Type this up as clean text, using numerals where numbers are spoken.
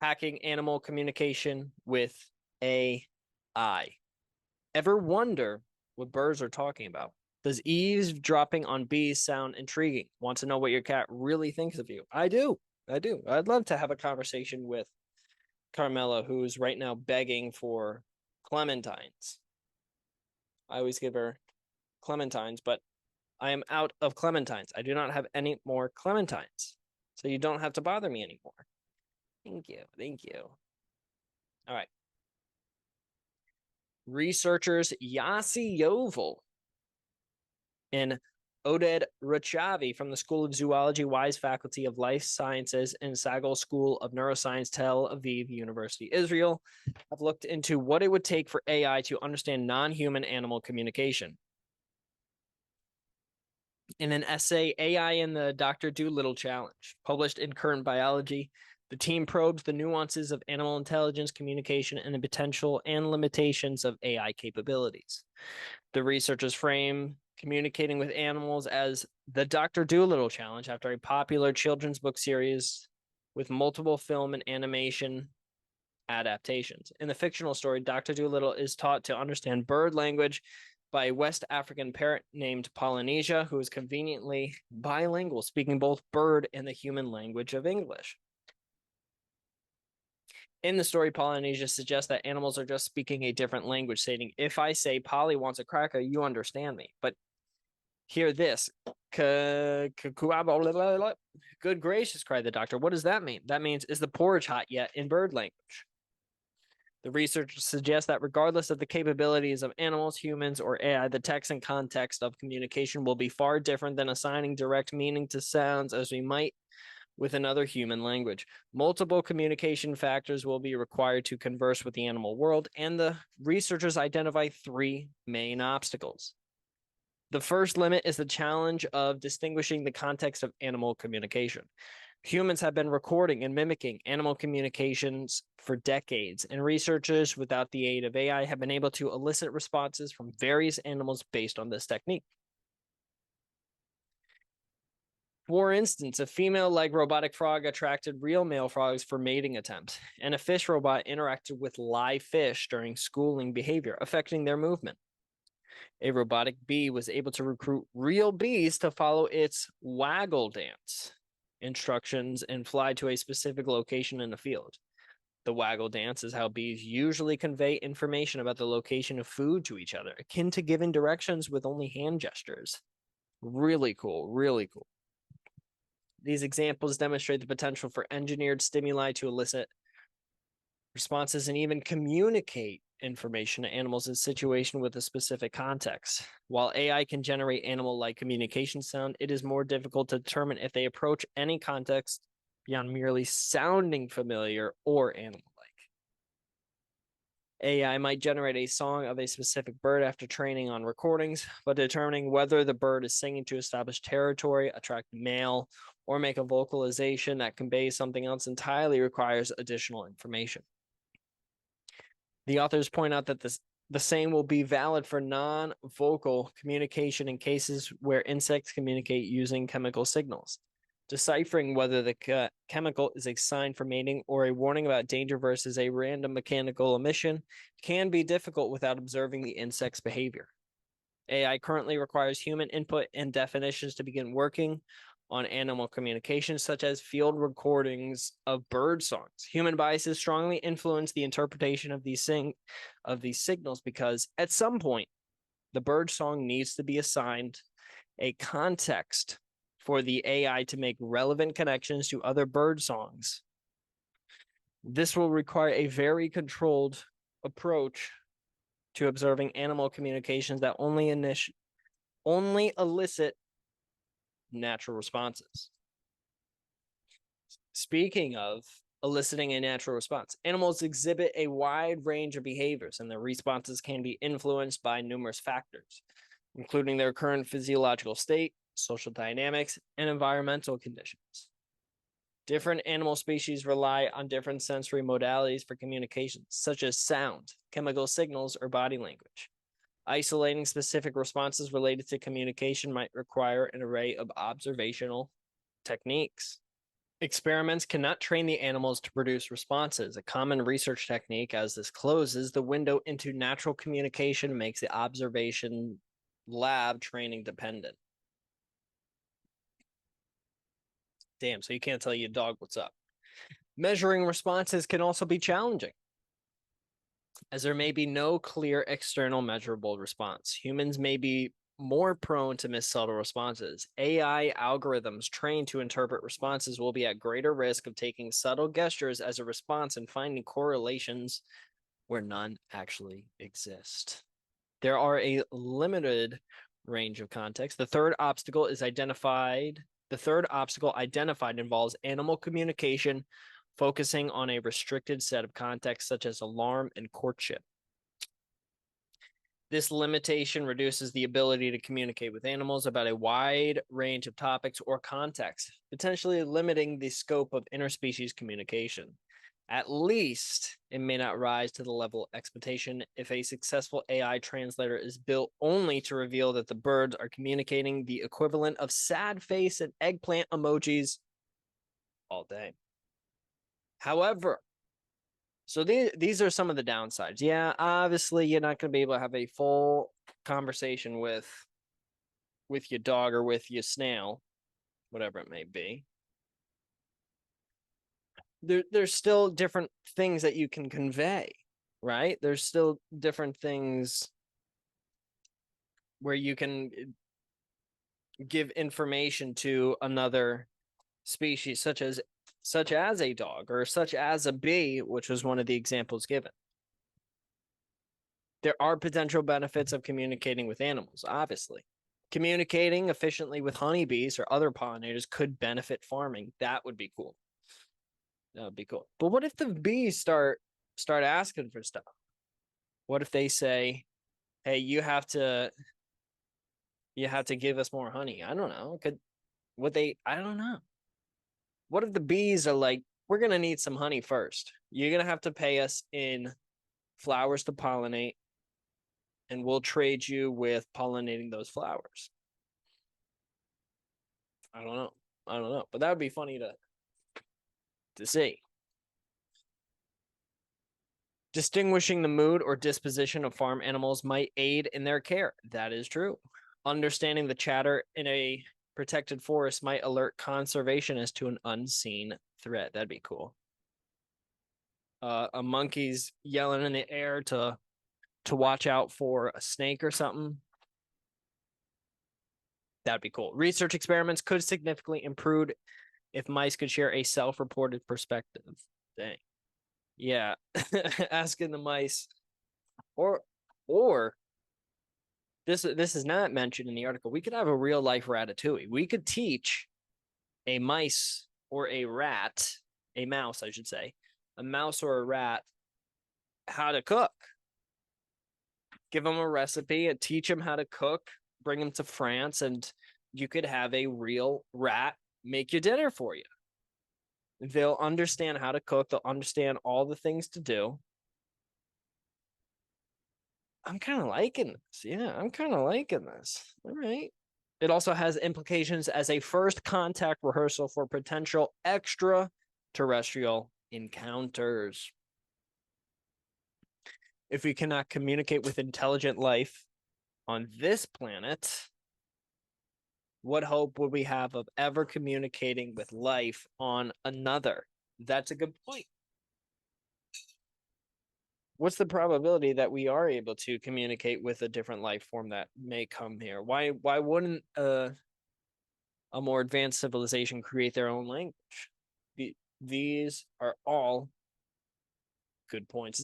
hacking animal communication with AI. Ever wonder what birds are talking about? Does eavesdropping on bees sound intriguing? Want to know what your cat really thinks of you? I do. I do. I'd love to have a conversation with Carmela, who's right now begging for clementines. I always give her clementines, but I am out of clementines. I do not have any more clementines. So you don't have to bother me anymore. Thank you. Thank you. All right. Researchers Yassi Yovel and Oded Rachavi from the School of Zoology Wise Faculty of Life Sciences and Sagal School of Neuroscience, Tel Aviv University, Israel, have looked into what it would take for AI to understand non-human animal communication. In an essay, AI and the Dr. Dolittle Challenge, published in Current Biology, the team probes the nuances of animal intelligence, communication, and the potential and limitations of AI capabilities. The researchers frame communicating with animals as the Dr. Dolittle Challenge after a popular children's book series with multiple film and animation adaptations. In the fictional story, Dr. Dolittle is taught to understand bird language by a West African parrot named Polynesia, who is conveniently bilingual, speaking both bird and the human language of English. In the story, Polynesia suggests that animals are just speaking a different language, stating, if I say Polly wants a cracker, you understand me. But hear this. Good gracious, cried the doctor. What does that mean? That means, is the porridge hot yet in bird language? The research suggests that regardless of the capabilities of animals, humans, or AI, the text and context of communication will be far different than assigning direct meaning to sounds as we might with another human language. Multiple communication factors will be required to converse with the animal world, and the researchers identify three main obstacles. The first limit is the challenge of distinguishing the context of animal communication. Humans have been recording and mimicking animal communications for decades, and researchers, without the aid of AI, have been able to elicit responses from various animals based on this technique. For instance, a female-like robotic frog attracted real male frogs for mating attempts, and a fish robot interacted with live fish during schooling behavior, affecting their movement. A robotic bee was able to recruit real bees to follow its waggle dance instructions and fly to a specific location in the field. The waggle dance is how bees usually convey information about the location of food to each other, akin to giving directions with only hand gestures. Really cool, really cool. These examples demonstrate the potential for engineered stimuli to elicit responses and even communicate information to animals in situation with a specific context. While AI can generate animal-like communication sound, it is more difficult to determine if they approach any context beyond merely sounding familiar or animal-like. AI might generate a song of a specific bird after training on recordings, but determining whether the bird is singing to establish territory, attract male, or make a vocalization that conveys something else entirely requires additional information. The authors point out that the same will be valid for non-vocal communication in cases where insects communicate using chemical signals. Deciphering whether the chemical is a sign for mating or a warning about danger versus a random mechanical emission can be difficult without observing the insect's behavior. AI currently requires human input and definitions to begin working on animal communication, such as field recordings of bird songs. Human biases strongly influence the interpretation of these signals because at some point, the bird song needs to be assigned a context for the AI to make relevant connections to other bird songs. This will require a very controlled approach to observing animal communications that only elicit natural responses. Speaking of eliciting a natural response, animals exhibit a wide range of behaviors, and their responses can be influenced by numerous factors, including their current physiological state, social dynamics, and environmental conditions. Different animal species rely on different sensory modalities for communication, such as sound, chemical signals, or body language. Isolating specific responses related to communication might require an array of observational techniques. Experiments cannot train the animals to produce responses. A common research technique, as this closes the window into natural communication, makes the observation lab training dependent. Damn, so you can't tell your dog what's up. Measuring responses can also be challenging, as there may be no clear external measurable response. Humans may be more prone to miss subtle responses. AI algorithms trained to interpret responses will be at greater risk of taking subtle gestures as a response and finding correlations where none actually exist. There are a limited range of contexts. The third obstacle identified involves animal communication, focusing on a restricted set of contexts such as alarm and courtship. This limitation reduces the ability to communicate with animals about a wide range of topics or contexts, potentially limiting the scope of interspecies communication. At least it may not rise to the level of expectation if a successful AI translator is built only to reveal that the birds are communicating the equivalent of sad face and eggplant emojis all day. However, so these are some of the downsides. Yeah, obviously you're not going to be able to have a full conversation with your dog or with your snail, whatever it may be. There's still different things that you can convey, right? There's still different things where you can give information to another species, such as a dog or such as a bee, which was one of the examples given. There are potential benefits of communicating with animals, obviously. Communicating efficiently with honeybees or other pollinators could benefit farming. That would be cool. That would be cool. But what if the bees start asking for stuff? What if they say, "Hey, you have to give us more honey"? I don't know. I don't know. What if the bees are like, "We're going to need some honey first. You're going to have to pay us in flowers to pollinate, and we'll trade you with pollinating those flowers." I don't know. But that would be funny to see. Distinguishing the mood or disposition of farm animals might aid in their care. That is true. Understanding the chatter in a protected forest might alert conservationists to an unseen threat. That'd be cool. A monkey's yelling in the air to watch out for a snake or something. That'd be cool. Research experiments could significantly improve if mice could share a self-reported perspective. Dang. Yeah. Asking the mice or this is not mentioned in the article. We could have a real life ratatouille. We could teach a mice or a mouse, I should say, a mouse or a rat how to cook. Give them a recipe and teach them how to cook, bring them to France, and you could have a real rat make your dinner for you. They'll understand how to cook. They'll understand all the things to do. I'm kind of liking this. Yeah, I'm kind of liking this. All right. It also has implications as a first contact rehearsal for potential extraterrestrial encounters. If we cannot communicate with intelligent life on this planet, what hope would we have of ever communicating with life on another? That's a good point. What's the probability that we are able to communicate with a different life form that may come here? Why wouldn't a more advanced civilization create their own language? These are all good points.